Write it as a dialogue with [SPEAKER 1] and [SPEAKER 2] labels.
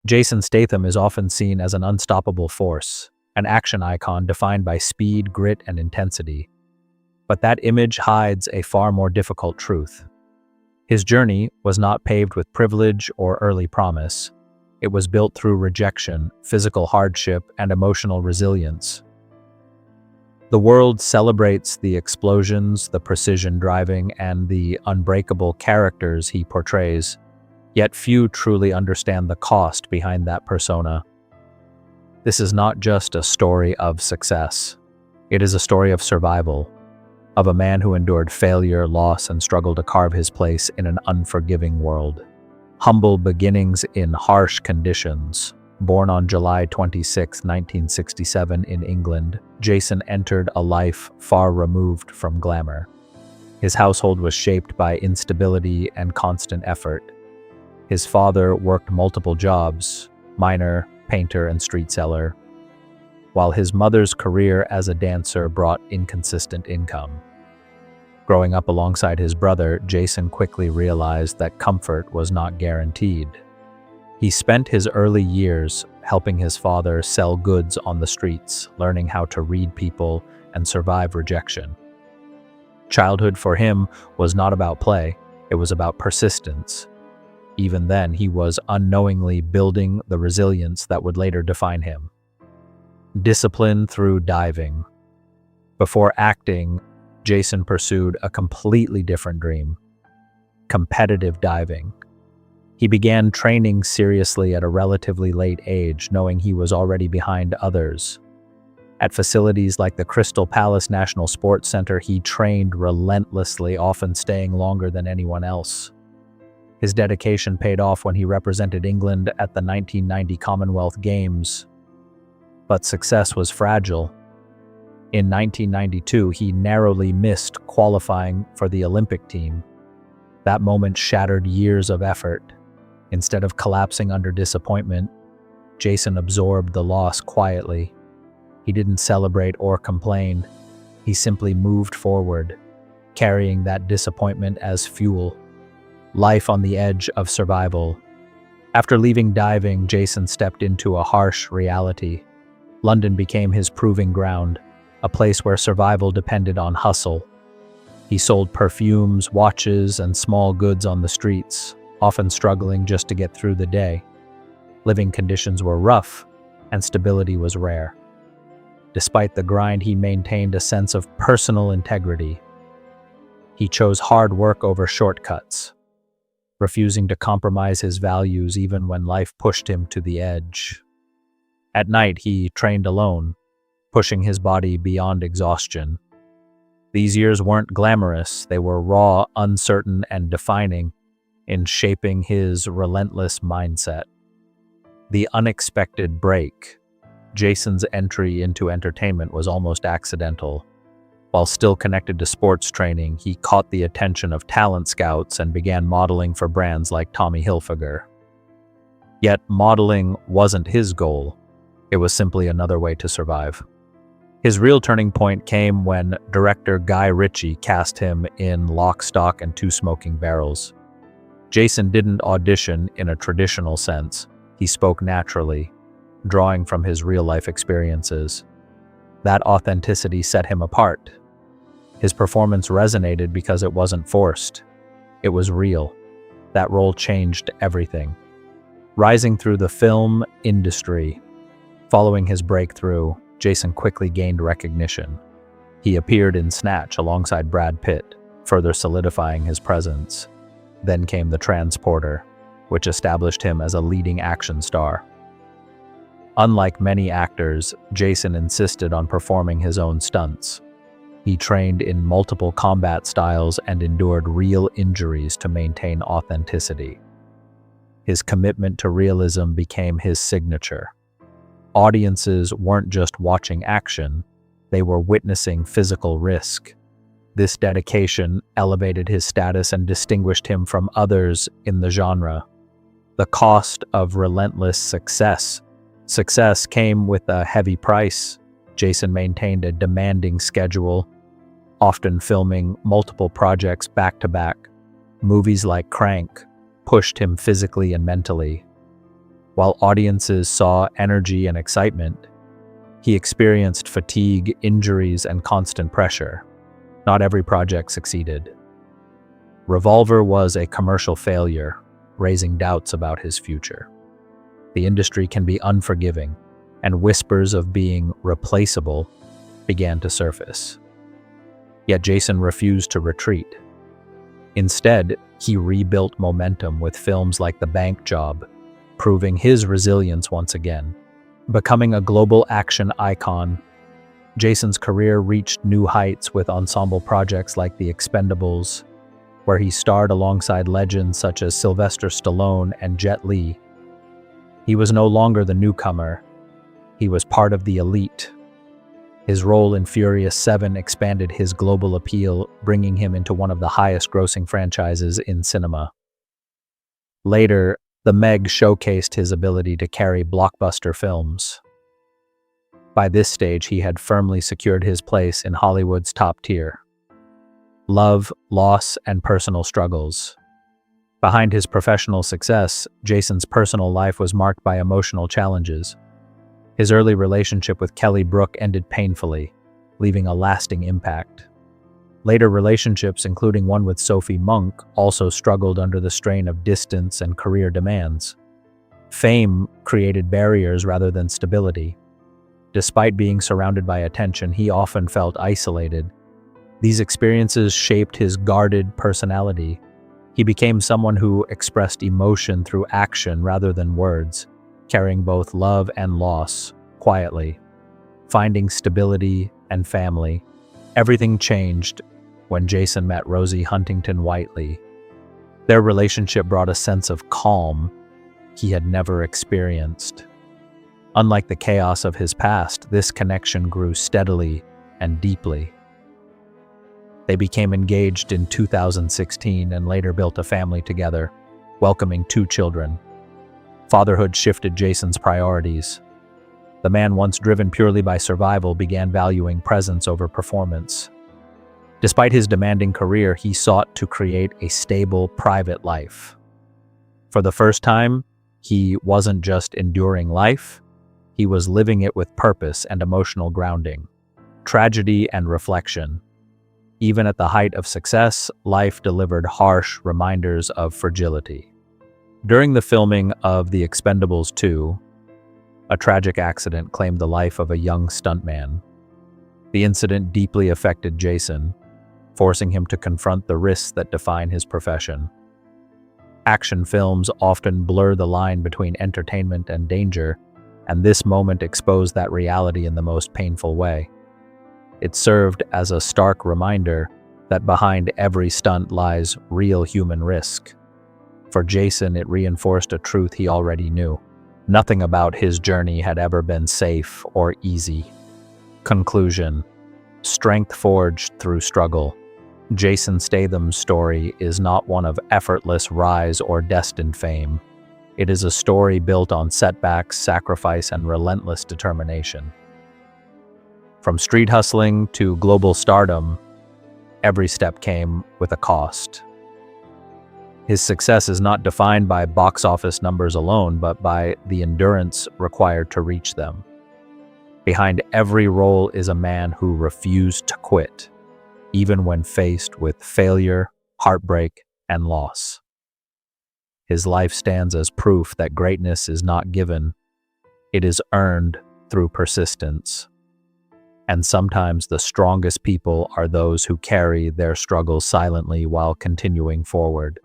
[SPEAKER 1] Jason Statham is often seen as an unstoppable force, an action icon defined by speed, grit, and intensity. But that image hides a far more difficult truth. His journey was not paved with privilege or early promise. It was built through rejection, physical hardship, and emotional resilience. The world celebrates the explosions, the precision driving, and the unbreakable characters he portrays, yet few truly understand the cost behind that persona. This is not just a story of success. It is a story of survival, of a man who endured failure, loss, and struggled to carve his place in an unforgiving world. Humble beginnings in harsh conditions. Born on July 26, 1967 in England, Jason entered a life far removed from glamour. His household was shaped by instability and constant effort. His father worked multiple jobs, miner, painter, and street seller, while his mother's career as a dancer brought inconsistent income. Growing up alongside his brother, Jason quickly realized that comfort was not guaranteed. He spent his early years helping his father sell goods on the streets, learning how to read people and survive rejection. Childhood for him was not about play, it was about persistence. Even then, he was unknowingly building the resilience that would later define him. Discipline through diving. Before acting, Jason pursued a completely different dream: competitive diving. He began training seriously at a relatively late age, knowing he was already behind others. At facilities like the Crystal Palace National Sports Center, he trained relentlessly, often staying longer than anyone else. His dedication paid off when he represented England at the 1990 Commonwealth Games. But success was fragile. In 1992, he narrowly missed qualifying for the Olympic team. That moment shattered years of effort. Instead of collapsing under disappointment, Jason absorbed the loss quietly. He didn't celebrate or complain. He simply moved forward, carrying that disappointment as fuel. Life on the edge of survival. After leaving diving, Jason stepped into a harsh reality. London became his proving ground, a place where survival depended on hustle. He sold perfumes, watches, and small goods on the streets, often struggling just to get through the day. Living conditions were rough, and stability was rare. Despite the grind, he maintained a sense of personal integrity. He chose hard work over shortcuts, refusing to compromise his values even when life pushed him to the edge. At night, he trained alone, pushing his body beyond exhaustion. These years weren't glamorous, they were raw, uncertain, and defining in shaping his relentless mindset. The unexpected break. Jason's entry into entertainment was almost accidental. While still connected to sports training, he caught the attention of talent scouts and began modeling for brands like Tommy Hilfiger. Yet modeling wasn't his goal. It was simply another way to survive. His real turning point came when director Guy Ritchie cast him in Lock, Stock, and Two Smoking Barrels. Jason didn't audition in a traditional sense. He spoke naturally, drawing from his real-life experiences. That authenticity set him apart. His performance resonated because it wasn't forced. It was real. That role changed everything. Rising through the film industry. Following his breakthrough, Jason quickly gained recognition. He appeared in Snatch alongside Brad Pitt, further solidifying his presence. Then came The Transporter, which established him as a leading action star. Unlike many actors, Jason insisted on performing his own stunts. He trained in multiple combat styles and endured real injuries to maintain authenticity. His commitment to realism became his signature. Audiences weren't just watching action, they were witnessing physical risk. This dedication elevated his status and distinguished him from others in the genre. The cost of relentless success. Success came with a heavy price. Jason maintained a demanding schedule, often filming multiple projects back-to-back. Movies like Crank pushed him physically and mentally. While audiences saw energy and excitement, he experienced fatigue, injuries, and constant pressure. Not every project succeeded. Revolver was a commercial failure, raising doubts about his future. The industry can be unforgiving, and whispers of being replaceable began to surface. Yet Jason refused to retreat. Instead, he rebuilt momentum with films like The Bank Job, proving his resilience once again. Becoming a global action icon, Jason's career reached new heights with ensemble projects like The Expendables, where he starred alongside legends such as Sylvester Stallone and Jet Li. He was no longer the newcomer. He was part of the elite. His role in Furious 7 expanded his global appeal, bringing him into one of the highest-grossing franchises in cinema. Later, The Meg showcased his ability to carry blockbuster films. By this stage, he had firmly secured his place in Hollywood's top tier. Love, loss, and personal struggles. Behind his professional success, Jason's personal life was marked by emotional challenges. His early relationship with Kelly Brook ended painfully, leaving a lasting impact. Later relationships, including one with Sophie Monk, also struggled under the strain of distance and career demands. Fame created barriers rather than stability. Despite being surrounded by attention, he often felt isolated. These experiences shaped his guarded personality. He became someone who expressed emotion through action rather than words, carrying both love and loss quietly. Finding stability and family. Everything changed when Jason met Rosie Huntington-Whiteley. Their relationship brought a sense of calm he had never experienced. Unlike the chaos of his past, this connection grew steadily and deeply. They became engaged in 2016 and later built a family together, welcoming 2 children. Fatherhood shifted Jason's priorities. The man once driven purely by survival began valuing presence over performance. Despite his demanding career, he sought to create a stable, private life. For the first time, he wasn't just enduring life, he was living it with purpose and emotional grounding, tragedy and reflection. Even at the height of success, life delivered harsh reminders of fragility. During the filming of The Expendables 2, a tragic accident claimed the life of a young stuntman. The incident deeply affected Jason, forcing him to confront the risks that define his profession. Action films often blur the line between entertainment and danger, and this moment exposed that reality in the most painful way. It served as a stark reminder that behind every stunt lies real human risk. For Jason, it reinforced a truth he already knew. Nothing about his journey had ever been safe or easy. Conclusion: strength forged through struggle. Jason Statham's story is not one of effortless rise or destined fame. It is a story built on setbacks, sacrifice, and relentless determination. From street hustling to global stardom, every step came with a cost. His success is not defined by box office numbers alone, but by the endurance required to reach them. Behind every role is a man who refused to quit, even when faced with failure, heartbreak, and loss. His life stands as proof that greatness is not given, it is earned through persistence. And sometimes the strongest people are those who carry their struggles silently while continuing forward.